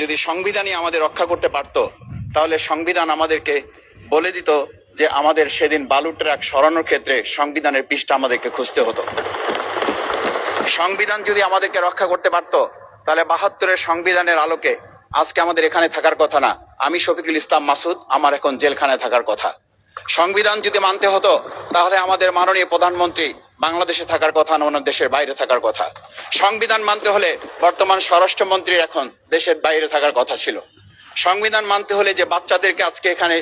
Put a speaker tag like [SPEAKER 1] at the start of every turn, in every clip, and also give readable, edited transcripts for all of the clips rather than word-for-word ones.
[SPEAKER 1] যদি সংবিধানই আমাদের রক্ষা করতে পারতো, তাহলে সংবিধান আমাদেরকে বলে দিত যে আমাদের সেদিন বালু ট্রাক সরানোর ক্ষেত্রে সংবিধানের পৃষ্ঠা আমাদেরকে খুঁজতে হতো। সংবিধান যদি আমাদেরকে রক্ষা করতে পারতো, তাহলে ৭২-এর সংবিধানের আলোকে আজকে আমাদের এখানে থাকার কথা না। আমি শফিকুল ইসলাম মাসুদ, আমার এখন জেলখানায় থাকার কথা। সংবিধান যদি মানতে হতো, তাহলে আমাদের মাননীয় প্রধানমন্ত্রী বাংলাদেশে থাকার কথা না, অন্য দেশের বাইরে থাকার কথা। সংবিধান মানতে হলে বর্তমান স্বরাষ্ট্রমন্ত্রীর এখন দেশের বাইরে থাকার কথা ছিল। সংবিধান মানতে হলে যে বাচ্চাদেরকে আজকে এখানে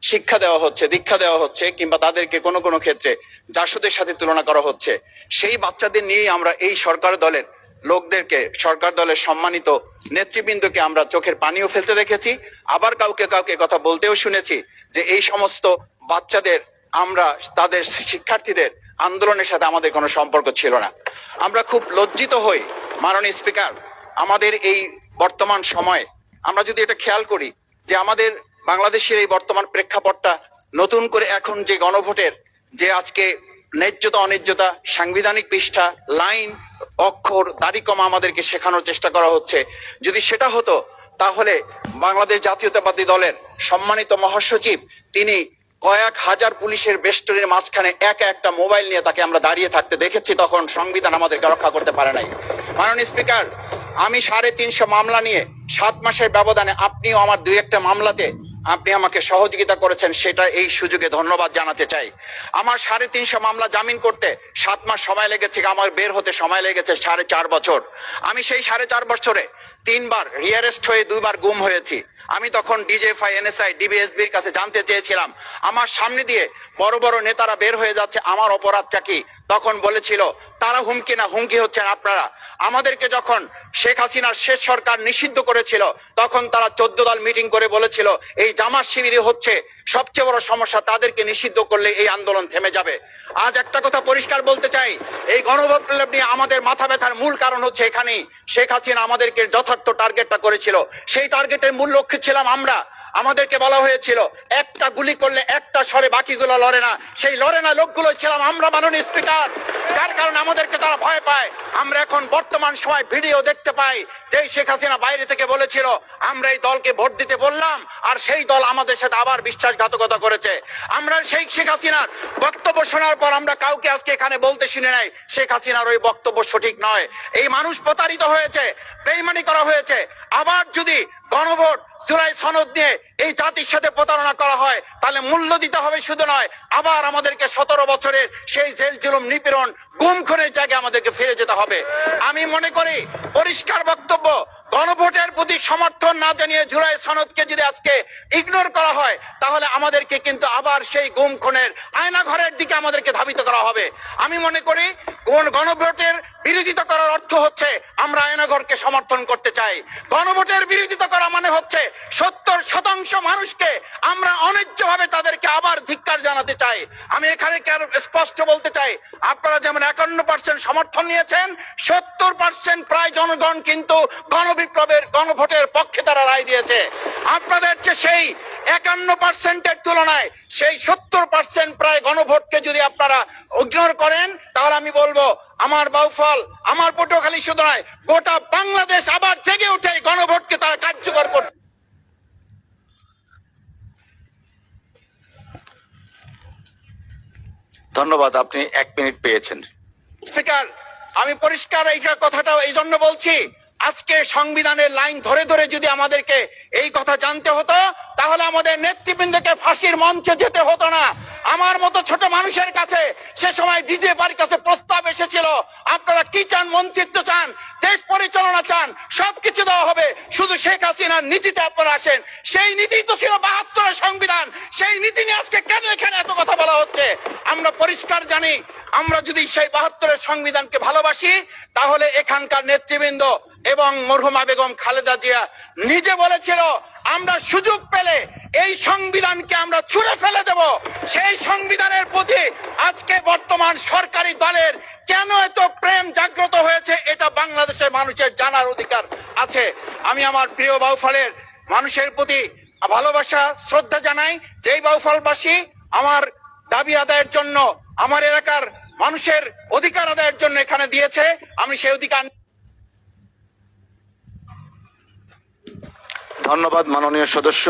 [SPEAKER 1] শিক্ষা দেওয়া হচ্ছে, দীক্ষা দেওয়া হচ্ছে, কিংবা তাদেরকে কোনো কোনো ক্ষেত্রে জাসদের সাথে তুলনা করা হচ্ছে, সেই বাচ্চাদের নিয়েই আমরা এই সরকার দলের লোকদেরকে, সরকার দলের সম্মানিত নেতৃবৃন্দকে আমরা চোখের পানিও ফেলতে দেখেছি। আবার কাউকে কাউকে কথা বলতেও শুনেছি যে এই সমস্ত বাচ্চাদের, আমরা তাদের শিক্ষার্থীদের আন্দোলনের সাথে আমাদের কোনো সম্পর্ক ছিল না। আমরা খুব লজ্জিত হই মাননীয় স্পিকার, আমাদের এই বর্তমান সময়ে আমরা যদি এটা খেয়াল করি যে আমাদের বাংলাদেশের এই বর্তমান প্রেক্ষাপটটা নতুন করে এখন যে গণভোটের যে আজকে ন্যায্যতা অন্যায্যতা, সাংবিধানিক পৃষ্ঠা, লাইন, অক্ষর, দাড়িকমা আমাদেরকে শেখানোর চেষ্টা করা হচ্ছে, যদি সেটা হতো তাহলে বাংলাদেশ জাতীয়তাবাদী দলের সম্মানিত মহাসচিব তিনি কয়েক হাজার পুলিশের বেষ্টনীর মাঝখানে একা একটা মোবাইল নিয়ে তাকে আমরা দাঁড়িয়ে থাকতে দেখেছি, তখন সংবিধান আমাদেরকে রক্ষা করতে পারে নাই। মাননীয় স্পিকার, আমি ৩৫০ মামলা নিয়ে ৭ মাসের ব্যবধানে, আপনিও আমার ২-১টা মামলাতে আপনি আমাকে সহযোগিতা করেছেন, সেটা এই সুযোগে ধন্যবাদ জানাতে চাই। আমার ৩৫০ মামলা জামিন করতে ৭ মাস সময় লেগেছে, আমার বের হতে সময় লেগেছে ৪.৫ বছর। আমি সেই ৪.৫ বছরে ৩ বার রিয়ারেস্ট হয়ে 2 বার গুম হয়েছি। আমি তখন ডিজিএফআই, এনএসআই, ডিবিএসবির কাছে জানতে চেয়েছিলাম, আমার সামনে দিয়ে বড় বড় নেতারা বের হয়ে যাচ্ছে, আমার অপরাধটা কি? তখন বলেছিল তারা হুমকি না, হুমকি হচ্ছেন আপনারা। আমাদেরকে যখন শেখ হাসিনার শেষ সরকার নিষিদ্ধ করেছিল, তখন তারা 14 দল মিটিং করে বলেছিল এই জামাত শিবিরই হচ্ছে সবচেয়ে বড় সমস্যা, তাদেরকে নিষিদ্ধ করলে এই আন্দোলন থেমে যাবে। আজ একটা কথা পরিষ্কার বলতে চাই, এই গণবিপ্লব নিয়ে আমাদের মাথা ব্যথার মূল কারণ হচ্ছে এখানেই। শেখ হাসিনা আমাদেরকে যথার্থ টার্গেটটা করেছিল, সেই টার্গেটের মূল লক্ষ্য ছিলাম আমরা। আমাদেরকে বলা হয়েছিল একটা গুলি করলে একটা সরে বাকিগুলো লড়ে না, সেই লড়ে না লোকগুলো ছিলাম আমরা মাননীয় স্পিকার, যার কারণে আমাদেরকে তারা ভয় পায়। আমরা এখন বর্তমান সময় ভিডিও দেখতে পাই যে শেখ হাসিনা বাইরে থেকে বলেছিল আমরা এই দলকে ভোট দিতে বললাম, আর সেই দল আমাদের সাথে আবার বিশ্বাসঘাতকতা করেছে। আমরা সেই শেখ হাসিনার বক্তব্য শোনার পর আমরা কাউকে আজকে এখানে বলতে শুনে নাই শেখ হাসিনার ওই বক্তব্য সঠিক নয়। এই মানুষ প্রতারিত হয়েছে, বেইমানি করা হয়েছে। আবার যদি গণভোট, জুলাই সনদ নিয়ে এই জাতির সাথে প্রতারণা করা হয়, তাহলে মূল্য দিতে হবে শুধু নয়, আবার আমাদেরকে 17 বছরের সেই জেল জুলুম, নিপীড়ন, গুম খুনের জায়গায় আমাদেরকে ফিরে যেতে হবে। আমি মনে করি পরিষ্কার বক্তব্য, গণভোটের প্রতি সমর্থন না জানিয়ে জুলাই সনদকে যদি আজকে ইগনোর করা হয়, তাহলে আমাদেরকে কিন্তু আবার সেই গুম খুনের আয়নাঘরের দিকে আমাদেরকে ধাবিত করা হবে। আমি মনে করি গণভোটের বিরোধিতা করার অর্থ হচ্ছে আমরা আয়নাঘরকে সমর্থন করতে চাই। গণভোটের বিরোধিতা করা মানে হচ্ছে 70% মানুষকে আমরা অন্যায্যভাবে তাদেরকে আবার ধিক্কার জানাতে চাই। আমি এখানে স্পষ্ট বলতে চাই, আপনারা যেমন 51% সমর্থন নিয়েছেন, 70% প্রায় জনগণ কিন্তু গণবিপ্লবের, গণভোটের পক্ষে তারা রায় দিয়েছে। আপনাদের চেয়ে সেই 51%-এর তুলনায় সেই 70% প্রায় গণভোটকে যদি আপনারা ইগনোর করেন, তাহলে আমি বলবো আমার বাউফল, আমার পটুয়াখালী শুধু নয়, গোটা বাংলাদেশ আবার জেগে উঠে গণভোটকে তারা কার্যকর করবে।
[SPEAKER 2] ধন্যবাদ, আপনি 1 মিনিট পেয়েছেন।
[SPEAKER 1] স্পিকার, আমি পরিষ্কার এই কথাটা এই জন্য বলছি, আজকে সংবিধানের লাইন ধরে ধরে যদি আমাদেরকে এই কথা জানতে হতো, তাহলে আমাদের নেতৃবৃন্দকে ফাঁসির মঞ্চে যেতে হতো না। আমার মতো ছোট মানুষের কাছে সে সময় ডিজিএফআইর কাছে প্রস্তাব এসেছিল, আপনারা কি চান? মন্ত্রিত্ব চান, দেশ পরিচালনা চান, সবকিছু দেওয়া হবে, শুধু শেখ হাসিনার নীতিতে আপনারা আসেন। সেই নীতি তো ছিল 72-এর সংবিধান, সেই নীতি নিয়ে আজকে কেন এখানে এত কথা বলা হচ্ছে? আমরা পরিষ্কার জানি, আমরা যদি সেই 72-এর সংবিধানকে ভালোবাসি, তাহলে এখানকার নেতৃবৃন্দ এবং মরহুমা বেগম খালেদা জিয়া নিজে বলেছিল আমরা সুযোগ পেলে এই সংবিধানকে আমরা ছুঁড়ে ফেলে দেব। সেই সংবিধানের প্রতি আজকে বর্তমান সরকারি দলের কেন এত প্রেম জাগ্রত হয়েছে, এটা বাংলাদেশের মানুষের জানার অধিকার আছে। আমি আমার প্রিয় বাউফলের মানুষের প্রতি ভালোবাসা, শ্রদ্ধা জানাই। যেই বাউফলবাসী আমার দাবি আদায়ের জন্য, আমার এলাকার মানুষের অধিকার আদায়ের জন্য এখানে দিয়েছে, আমি সেই অধিকার
[SPEAKER 2] ধন্যবাদ মাননীয় সদস্য।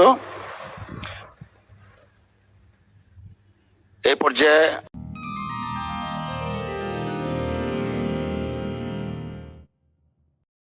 [SPEAKER 2] এই পর্যায়ে